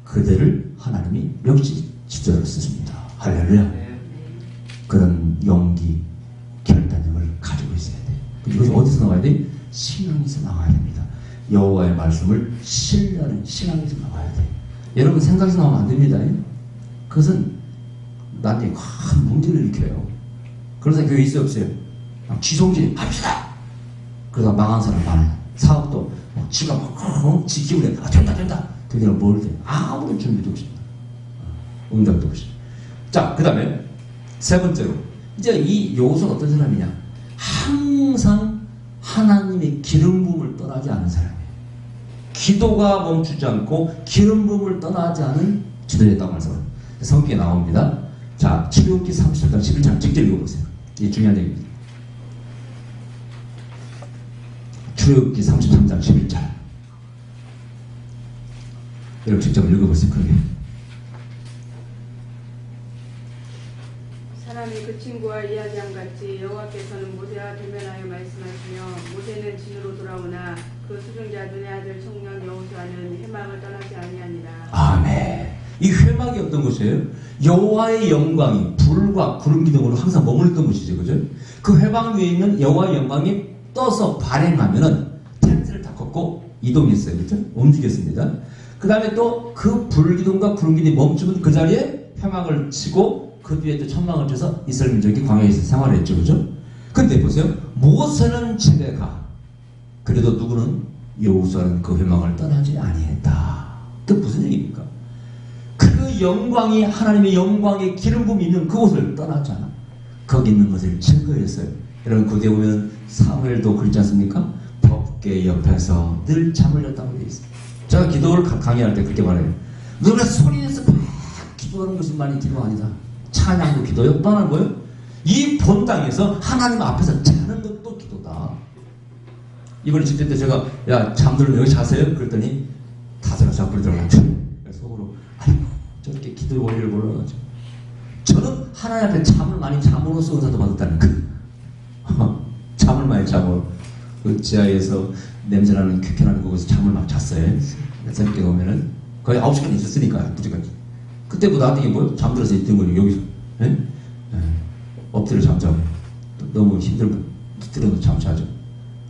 그들을 하나님이 역시 지도자로 쓰십니다. 할렐루야. 그런 용기, 결단력을 가지고 있어야 돼요. 이것이 어디서 나와야 돼요? 신앙에서 나와야 됩니다. 여호와의 말씀을 신뢰하는 신앙에서 나와야 돼요. 여러분 생각에서 나오면 안 됩니다. 그것은 나한테 큰 문제를 일으켜요. 그래서 교회 있어요 없어요? 지성질 합시다. 그러다 망한 사람 많아요. 사업도 지가 막 지키고 된다. 드디어 뭘 돼? 아무런 준비도 없이, 응답도 없이. 자, 그 다음에 세 번째로 이제 이 여호수아는 어떤 사람이냐? 항상 하나님의 기름 부음을 떠나지 않은 사람이에요. 기도가 멈추지 않고 기름 부음을 떠나지 않은 지도자였다고 말씀을 성경에 나옵니다. 자, 출애굽기 30장 11장 직접 읽어보세요. 이게 중요한 얘기입니다. 출애굽기 33장 11절. 여러분 직접 읽어보세요. 그게. 사람이 그 친구와 이야기한 같이 여호와께서는 모세와 대면하여 말씀하시며 모세는 진으로 돌아오나 그 수종자 눈의 아들 청년 여호수아는 회막을 떠나지 아니하니라. 아멘. 이 회막이 어떤 곳이에요? 여호와의 영광이 불과 구름 기둥으로 항상 머물렀던 곳이죠, 그죠? 그 회막 위에 있는 여호와의 영광이 떠서 발행하면은 텐트를 다 걷고 이동했어요, 그죠? 움직였습니다. 그 다음에 또 그 불기둥과 구름 기둥이 멈추면 그 자리에 회막을 치고 그 뒤에 또 천막을 쳐서 이스라엘 민족이 광야에서 생활했죠, 그죠? 근데 보세요, 모세는 집에 가. 그래도 누구는 여호수아는 그 회막을 떠나지 아니했다. 그 무슨 얘기입니까? 그 영광이 하나님의 영광의 기름 부음이 있는 그곳을 떠나지 않아. 거기 있는 것을 증거했어요. 여러분 그게 보면 사무엘도 그렇지 않습니까? 법궤 옆에서 늘 잠을 잤다고 되어 있어요. 제가 기도를 강의할 때 그렇게 말해요. 누가 소리내서 막 기도하는 것이 많이 기도가 아니다. 찬양도 기도요? 또 하나는 뭐예요? 이 본 땅에서 하나님 앞에서 자는 것도 기도다. 이번에 집회 때 제가 야 잠들면 여기 자세요? 그랬더니 다들 자꾸 그러더라고요. 속으로 아이고 저렇게 기도의 원리를 몰라가지고 저는 하나님 앞에 잠을 많이 잠으로써 은사도 받았다는 거. 잠을 많이 잠으로 그 지하에서 냄새나는 쾌쾌나는 곳에서 잠을 막 잤어요. 새벽에 오면은 거의 9시간 있었으니까 무조건. 그때도 나한테 뭐 잠들어서 있던 거예요. 여기서 엎드려 잠자고 너무 힘들면 엎드려도 잠자죠.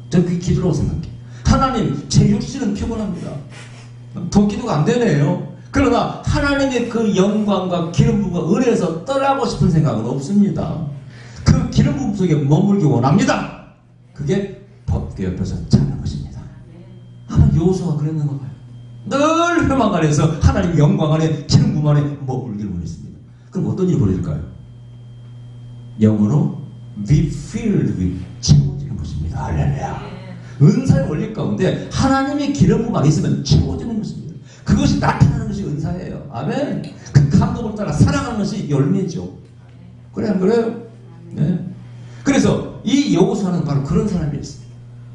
저는 그게 기도라고 생각해. 하나님, 제 육신은 피곤합니다. 도기도가 안 되네요. 그러나 하나님의 그 영광과 기름 부음과 은혜에서 떠나고 싶은 생각은 없습니다. 그 기름 부음 속에 머물기 원합니다. 그게 법궤 옆에서 자는 것입니다. 아마 여호수아가 그랬는가 봐요. 늘 회막 안에서 하나님 영광 안에 기름 부음 안에 머물기를 원했습니다. 그럼 어떤 일이 벌어질까요? 영어로 be filled with, 채워지는 것입니다. 할렐루야. 은사의 원리 가운데 하나님의 기름 부음 안에 있으면 채워지는 것입니다. 그것이 나타나는 것이 은사예요. 아멘. 그 감동을 따라 살아가는 것이 열매죠. 그래 안 그래요? 네. 그래서 이 여호수아는 바로 그런 사람이었어요.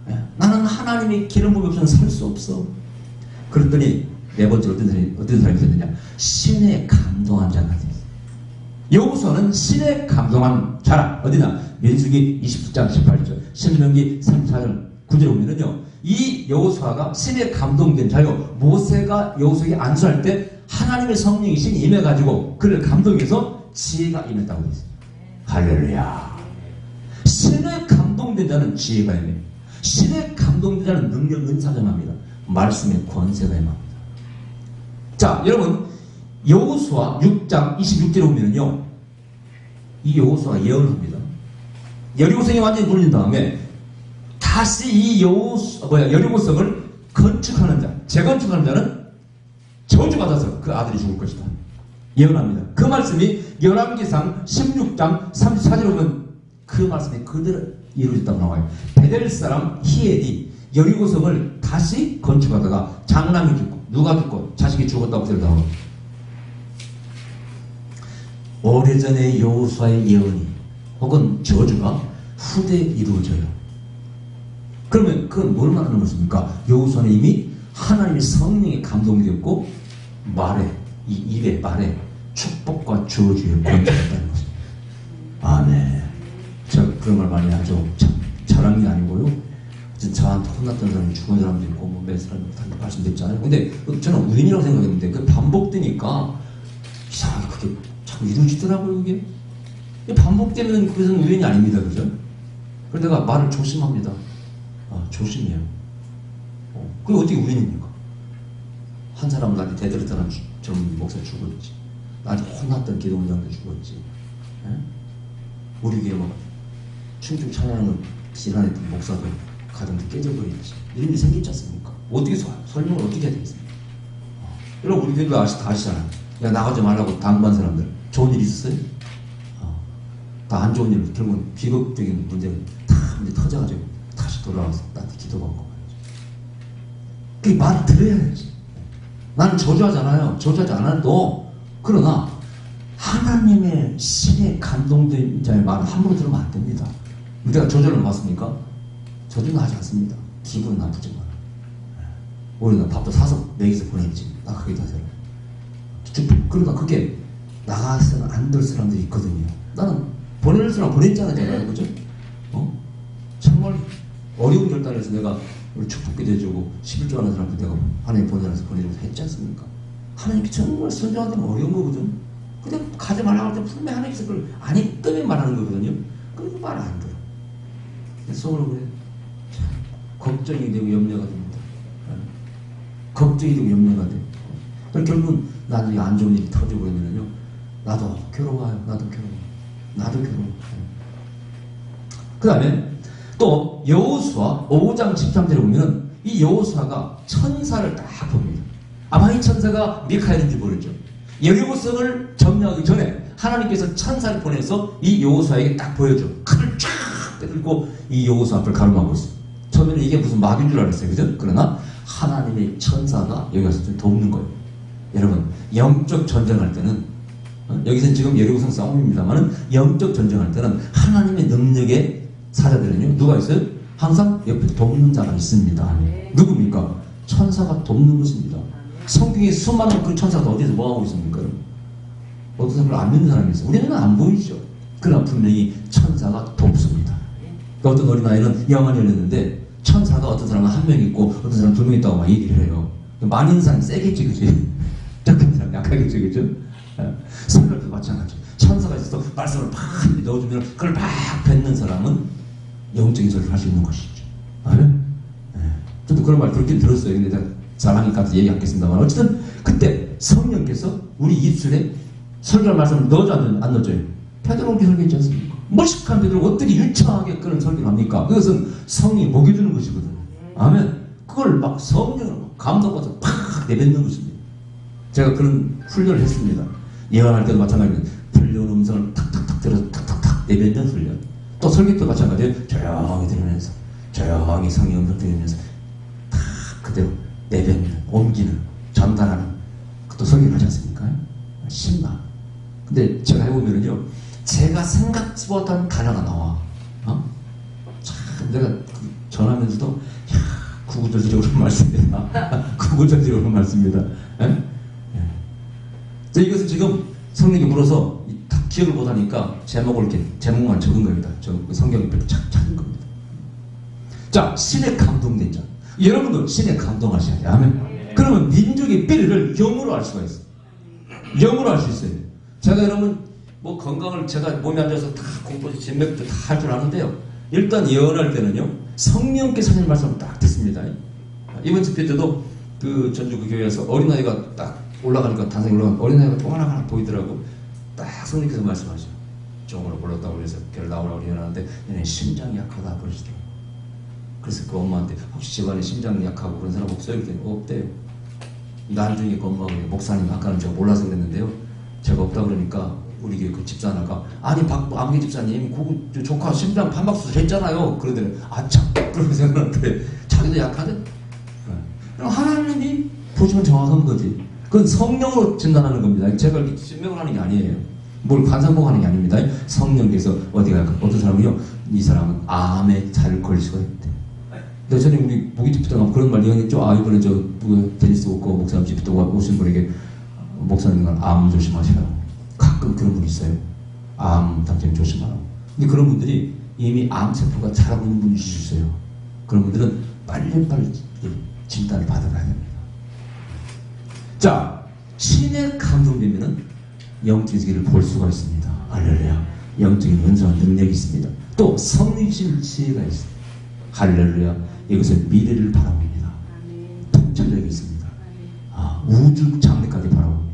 네. 나는 하나님의 기름 부음이 없으면 살 수 없어. 그랬더니 네 번째로 어떤 사람이 됐느냐? 신에 감동한 자가 됐어요. 여호수아는 신에 감동한 자라. 어디나? 민수기 29장 18절, 신명기 34절 9절에 보면은요, 이 여호수아가 신에 감동된 자요. 모세가 여호수아에게 안수할 때 하나님의 성령이 신이 임해가지고 그를 감동해서 지혜가 임했다고 되어 있습니다. 할렐루야. 신에 감동된 자는 지혜가 임해요. 신에 감동된 자는 능력, 은사가 임합니다. 말씀의 권세가 임합니다. 자, 여러분, 여호수아 6장 26절에 보면은요, 이 여호수아가 예언을 합니다. 여리고성이 완전히 눌린 다음에 다시 이 여리고성을 건축하는 자, 재건축하는 자는 저주받아서 그 아들이 죽을 것이다. 예언합니다. 그 말씀이 열왕기상 16장 34절에 보면 그 말씀이 그대로 이루어졌다고 나와요. 베델 사람 히엘이 여리고성을 다시 건축하다가 장남이 죽고 누가 죽고 자식이 죽었다고 그대로 나와요. 오래전에 여호수아의 예언이 혹은 저주가 후대에 이루어져요. 그러면 그건 뭘 말하는 것입니까? 여호수아는 이미 하나님의 성령에 감동이 되었고 이 입에 말에 축복과 저주의 권세가 있다는 것입니다. 아멘. 제가 그런 말 많이 하죠. 참 자랑이 아니고요. 저한테 혼났던 사람이 죽은 사람도 있고 몇 사람이 말씀드렸잖아요. 근데 저는 우연이라고 생각했는데 그 반복되니까 이상하게 그게 자꾸 이루어지더라고요. 이게 반복되면 그것은 우연이 아닙니다. 그죠? 그래서 내가 말을 조심합니다. 조심해요. 그게 어떻게 우연입니까? 한 사람은 나한테 대들었던 젊은 목사 죽었지. 나한테 혼났던 기도원 장도 죽었지. 에? 우리 교회 막 춤추고 찬양하는 지난했던 목사도 가정도 깨져버렸지. 이런 일이 생기지 않습니까? 어떻게 설명을 어떻게 해야 되겠습니까? 여러분 우리 교회도 다 아시잖아요. 야 나가지 말라고 당부한 사람들 좋은 일 있었어요? 다 안 좋은 일, 결국은 비극적인 문제가 다 문제 터져가지고 다시 돌아와서 나한테 기도받고 말이죠. 그 말을 들어야지. 나는 저주하잖아요. 저주하지 않아도. 그러나 하나님의 신에 감동된 자의 말을 함부로 들으면 안 됩니다. 우리가 저주를 받습니까? 저주는 하지 않습니다. 기분은 나쁘지만 우리는 밥도 사서 먹이서 보냈지. 나 그게 다 잘. 그러니까 그게 나가서는 안 될 사람들이 있거든요. 나는 보낼 사람 보냈잖아요. 제가. 그죠? 정말 어려운 결단에서 내가 우리 축복기도 해주고 11조 하는 사람들 내가 하나님 보내라서 보내주고 했지 않습니까? 하나님께 정말 선정하는 건 어려운 거거든. 근데 가지 말라고 할 때 분명히 하나님께서 그걸 아니 때문에 말하는 거거든요. 그래도 말 안 들어. 속으로 그래. 참, 걱정이 되고 염려가 됩니다. 걱정이 되고 염려가 돼. 결국은 나는 안 좋은 일이 터지고 그러면요. 나도 괴로워요. 나도 괴로워. 그 다음에 또 여호수아 5장 13절에 보면은 이 여호수아가 천사를 딱 봅니다. 아마 이 천사가 미카엘인지 모르죠. 여리고성을 점령하기 전에 하나님께서 천사를 보내서 이 여호수아에게 딱 보여줘. 칼을 쫙 빼들고 이 여호수아 앞을 가름하고 있어요. 처음에는 이게 무슨 마귀인 줄 알았어요. 그죠? 그러나 하나님의 천사가 여기 가서 좀 돕는 거예요. 여러분 영적 전쟁할 때는 여기서는 지금 여리고성 싸움입니다만은 영적 전쟁할 때는 하나님의 능력의 사자들은요 누가 있어요? 항상 옆에 돕는 자가 있습니다. 누굽니까? 천사가 돕는 것입니다. 성경에 수많은 그 천사가 어디서 뭐하고 있습니까? 어떤 사람을 안 믿는 사람이 있어요. 우리는 안 보이죠. 그러나 분명히 천사가 돕습니다. 어떤 어린아이는 영안이 열렸는데 천사가 어떤 사람은 한 명 있고 어떤 사람은 두 명 있다고 막 얘기를 해요. 많은 사람이 세겠지, 그지? 적은 사람 약하겠지, 그죠? 설교도 마찬가지. 천사가 있어서 말씀을 팍 넣어주면 그걸 막 뱉는 사람은 영적인 소리를 할 수 있는 것이죠. 아멘? 저도 그런 말 들었긴 들었어요. 근데 제가 사랑이 가서 얘기하겠습니다만 어쨌든 그때 성령께서 우리 입술에 설교할 말씀을 넣어줘 안 넣어줘요? 베드로가 설교했지 않습니까? 무식한 베드로가 어떻게 유창하게 그런 설교를 합니까? 그것은 성령이 먹여주는 것이거든요. 아멘. 그걸 막 성령을 감동받아서 팍 내뱉는 것입니다. 제가 그런 훈련을 했습니다. 예언할 때도 마찬가지로 들려오는 음성을 탁탁탁 들어서 탁탁탁 내뱉는 훈련. 또 설교 때도 마찬가지예요. 조용히 들으면서 조용히 성령 음성 들으면서 탁 그대로 내뱉는, 옮기는, 전달하는 또 설교를 하지 않습니까? 신나. 근데 제가 해보면은요, 제가 생각지보다 단어가 나와. 참, 내가 전하면서도, 야, 구구절절히 오는 말씀입니다. 구구절절히 오는 말씀입니다. 예? 예. 이것은 지금 성령이 물어서 다 기억을 못하니까 제목만 적은 겁니다. 저 성경에 찾은 겁니다. 자, 신의 감동된 자. 여러분도 신의 감동하셔야 돼요. 아멘. 그러면 민족의 삐리를 영으로 알 수가 있어요. 영으로 알 수 있어요. 제가 여러분 뭐 건강을 제가 몸에 앉아서 다 공부 진맥도 다 할 줄 아는데요. 일단 예언할 때는요, 성령께서 하신 말씀을 딱 듣습니다. 이번 집회 때도 그 전주 그 교회에서 어린아이가 딱 올라가니까 단상에 올라가니까 어린아이가 또 하나 보이더라고. 딱 성령께서 말씀하죠. 종으로 불렀다고 그래서 별 나오라고 예언하는데 얘네 심장이 약하다 그러시더라고요. 그래서 그 엄마한테 혹시 집안에 심장이 약하고 그런 사람 없어요? 그랬더니 없대요. 나중에 그 엄마가 목사님 아까는 제가 몰라서 그랬는데요. 제가 없다 그러니까 우리 교회 그 집사나가 아니 아무개 집사님 그 조카 심장 판박수술 했잖아요. 그러더니 아참 그러면서 생각하는데 자기도 약하대. 그럼 하나님이 보시면 정확한 거지. 그건 성령으로 진단하는 겁니다. 제가 이렇게 진명을 하는 게 아니에요. 뭘 관상봉하는 게 아닙니다. 성령께서 어디 갈까? 어떤 사람은요, 이 사람은 암에 잘 걸릴 수가 있대. 근데 전에 우리 무기집회 때 그런 말 예언했죠. 아, 이번에 저 데니스 오커 목사님 집회 때 오신 분에게 목사님은 암 조심하시라고. 가끔 그런 분 있어요. 암 당장 조심하라고. 근데 그런 분들이 이미 암세포가 자라고 있는 분이 있어요. 그런 분들은 빨리빨리 진단을 받아가야 됩니다. 자, 신의 감동되면은 영적인 세계를 볼 수가 있습니다. 할렐루야. 영적인 연소한 능력이 있습니다. 또 성리실 지혜가 있습니다. 할렐루야. 이것은 미래를 바라봅니다. 통찰력이 있습니다. 우주 장래까지 바라봅니다.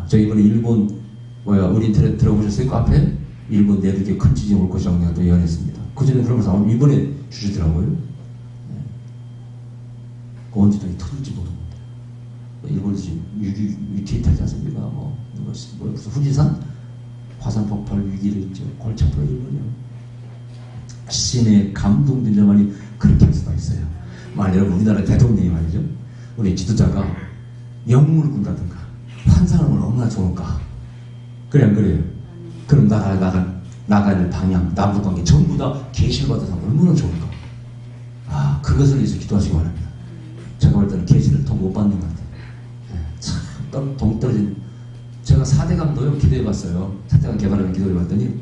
저 이번에 일본 우리 인터넷 들어보셨어요? 그 앞에 일본 내륙에 큰 지진이 올 것이라고 내가 또 예언했습니다. 그 전에 들어보면서 이번에 주시더라고요. 그 언제든지 터질지 모릅니다. 일본에서 지금 위기에 타지 않습니까? 무슨 후지산 화산 폭발 위기를 있죠. 골치 아프다 일본이요. 신의 감동된 자만이 그렇게 할 수가 있어요. 만약 여러분 우리나라 대통령이 말이죠, 우리 지도자가 영웅을 군다든가 환상을 보면 얼마나 좋을까? 그래 안 그래요? 그럼 나가는 방향, 남북관계 전부 다 계시를 받아서 얼마나 좋을까? 그것을 위해서 기도하시기 바랍니다. 제가 볼 때는 계시를 더 못 받는 것 같아요. 참 동떨어진. 제가 4대강도요 기도해봤어요. 4대강 개발하는 기도해봤더니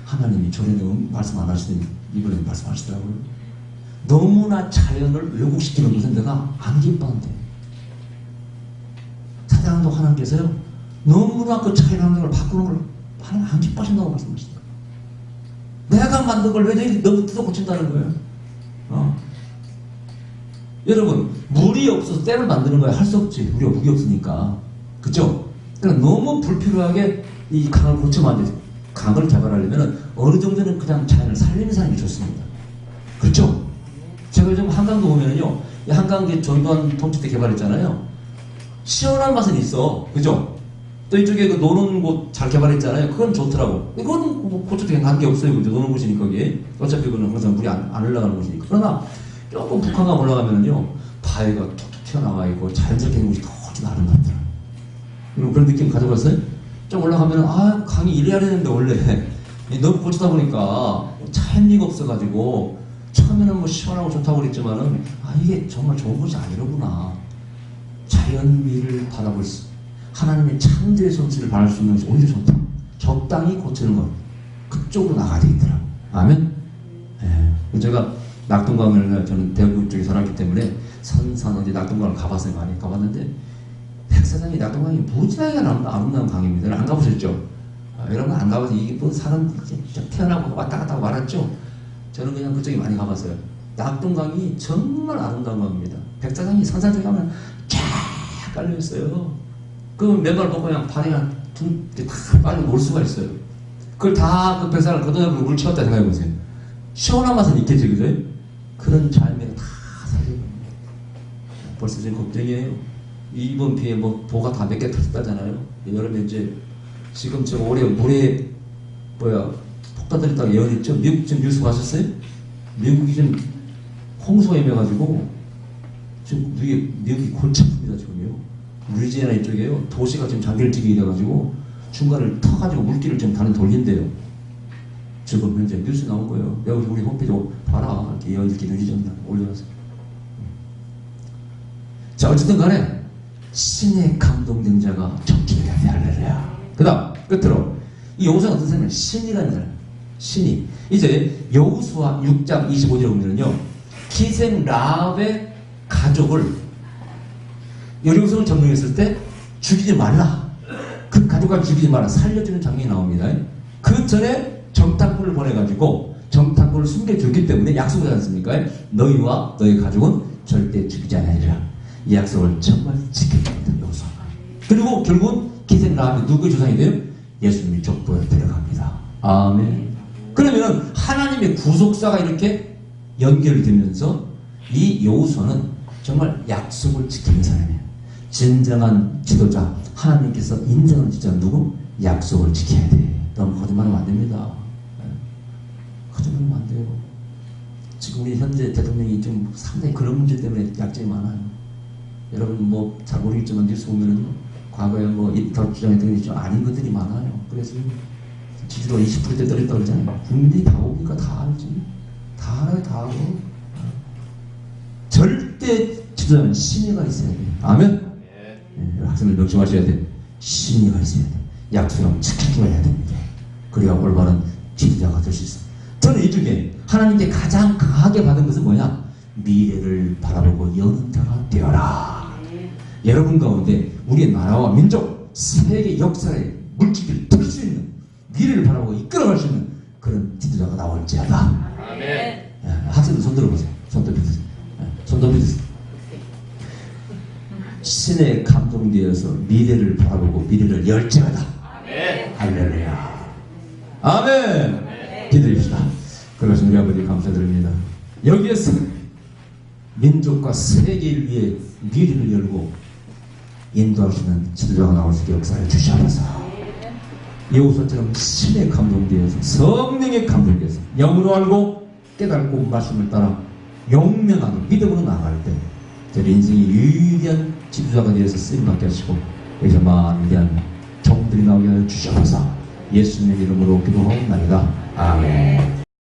하나님이 전에는 말씀 안 하시더니 이번에 말씀하시더라고요. 너무나 자연을 왜곡시키는 것은 내가 안 기뻐한대. 4대강도 하나님께서요 너무나 그 자연 환경을 바꾸는 걸 하나님 안 기뻐하신다고 말씀하시더라고요. 내가 만든 걸 왜 너무 뜯어 고친다는 거예요? 여러분, 물이 없어서 댐을 만드는 거야 할 수 없지. 우리가 물이 없으니까. 그죠? 그러니까 너무 불필요하게 이 강을 고치면 안 돼. 강을 개발하려면 어느 정도는 그냥 자연을 살리는 사람이 좋습니다. 그렇죠? 제가 요즘 한강도 보면은요, 이 한강에 전두환 통치 때 개발했잖아요. 시원한 맛은 있어. 그죠? 또 이쪽에 그 노는 곳 잘 개발했잖아요. 그건 좋더라고. 이건 뭐 고쳐도 관계 없어요. 그죠? 노는 곳이니까 거기에. 어차피 그거는 항상 물이 안 올라가는 곳이니까. 그러나 조금 북한강 올라가면은요, 바위가 툭툭 튀어나와 있고 자연스럽게 있는 곳이 훨씬 아름답더라고요. 여러분 그런 느낌 가져봤어요? 좀 올라가면은 강이 이래야 되는데 원래 너무 고치다 보니까 차이가 없어가지고 처음에는 뭐 시원하고 좋다고 그랬지만은 이게 정말 좋은 것이 아니로구나. 자연미를 바라볼 수, 하나님의 창조의 솜씨를 바랄 수 있는 것이 오히려 좋다. 적당히 고치는 것, 그쪽으로 나가야 되더라고요. 아멘. 제가 낙동강을 저는 대구 쪽에 살았기 때문에 선산 어디 낙동강을 가봤어요. 많이 가봤는데 백사장이 낙동강이 무지하게 아름다운 강입니다. 안 가보셨죠? 여러분 안 가봐서 이게 뭐 사람 태어나고 왔다 갔다 하고 말았죠? 저는 그냥 그쪽에 많이 가봤어요. 낙동강이 정말 아름다운 강입니다. 백사장이 선산 쪽에 가면 쫙 깔려있어요. 그 맨발 놓고 그냥 발에 다 빠지고 놀 수가 있어요. 그걸 다 그 백사를 걷어내고 물 채웠다 생각해보세요. 시원한 맛은 있겠지, 그죠? 그런 잘매가 다 살려요. 벌써 지금 걱정이에요. 이번 비에 뭐 도가 다 몇 개 터졌다잖아요. 여름에 이제 지금 저 올해 물에 폭 터뜨렸다고 예언했죠. 미국 지금 뉴스 봤었어요? 미국이 지금 홍수가 임해가지고 지금 미국이 골치 아픕니다 지금요. 루이지애나 이쪽에요. 도시가 지금 장결집이 돼가지고 중간을 터가지고 물길을 좀 다른 돌린대요. 지금 현재 뉴스 나온 거예요. 여기 우리 홈페이지 봐라. 이렇게 이렇게 누리전다 올려놨어요. 자 어쨌든 간에 신의 감동된 자가 정치해야 돼. 할렐루야. 그 다음 끝으로 이 여호수아가 어떤 사람이냐. 신이라는 사람. 신이 이제 여호수아 6장 25절에 보면요. 기생 라합의 가족을 여리고성을 점령했을 때 죽이지 말라. 그 가족을 죽이지 말라. 살려주는 장면이 나옵니다. 그 전에 정탐꾼을 보내가지고 정탐꾼을 숨겨줬기 때문에 약속을 하지 않습니까? 너희와 너희 가족은 절대 죽이지 않으리라. 이 약속을 정말 지켰답니다. 여호수아가. 그리고 결국은 기생 라합이 누구의 조상이 돼요? 예수님이 족보에 들어갑니다. 아멘. 그러면 하나님의 구속사가 이렇게 연결되면서 이 여호수아는 정말 약속을 지키는 사람이에요. 진정한 지도자, 하나님께서 인정하는 지도자 누구? 약속을 지켜야 돼. 너무 거짓말하면 안 됩니다. 거짓말하면 안 돼요. 지금 우리 현재 대통령이 좀 상당히 그런 문제 때문에 약점이 많아요. 여러분 뭐 잘 모르겠지만 뉴스 보면은 과거에 뭐 입당 주장했던 게 좀 아닌 것들이 많아요. 그래서 지지도가 20%대 떨어졌다고 그러잖아요. 국민들이 다 오니까 다 알지. 다 알아요, 다 알고. 절대 지도자는 신의가 있어야 돼요. 아멘? 네, 학생들 명심하셔야 돼요. 신의가 있어야 돼요. 약속을 지키고 해야 됩니다. 그래야 올바른 지도자가 될 수 있어요. 저는 이 중에 하나님께 가장 강하게 받은 것은 뭐냐? 미래를 바라보고 여는 자가 되어라. 여러분 가운데 우리의 나라와 민족, 세계 역사의 물줄기를 틀 수 있는 미래를 바라보고 이끌어갈 수 있는 그런 지도자가 나올지어다. 아멘. 학생들 손 들어보세요. 손 들어보세요. 손 들어보세요. 신의 감동되어서 미래를 바라보고 미래를 열지어다. 아멘. 할렐루야. 아멘. 기도합시다. 그것은 우리 아버지 감사드립니다. 여기에서 민족과 세계를 위해 미래를 열고 인도하시는 지도자가 나올 수 있게 역사를 주시옵소서. 여호수아처럼 신의 감동되어서 성령의 감동되어서 영으로 알고 깨닫고 말씀을 따라 용맹하게 믿음으로 나아갈 때 저희 인생이 유일한 지도자가 되어서 쓰임받게 하시고 여기서 많은 위대한 종들이 나오게 하여 주시옵소서. 예수님의 이름으로 기도하옵나이다. 아멘.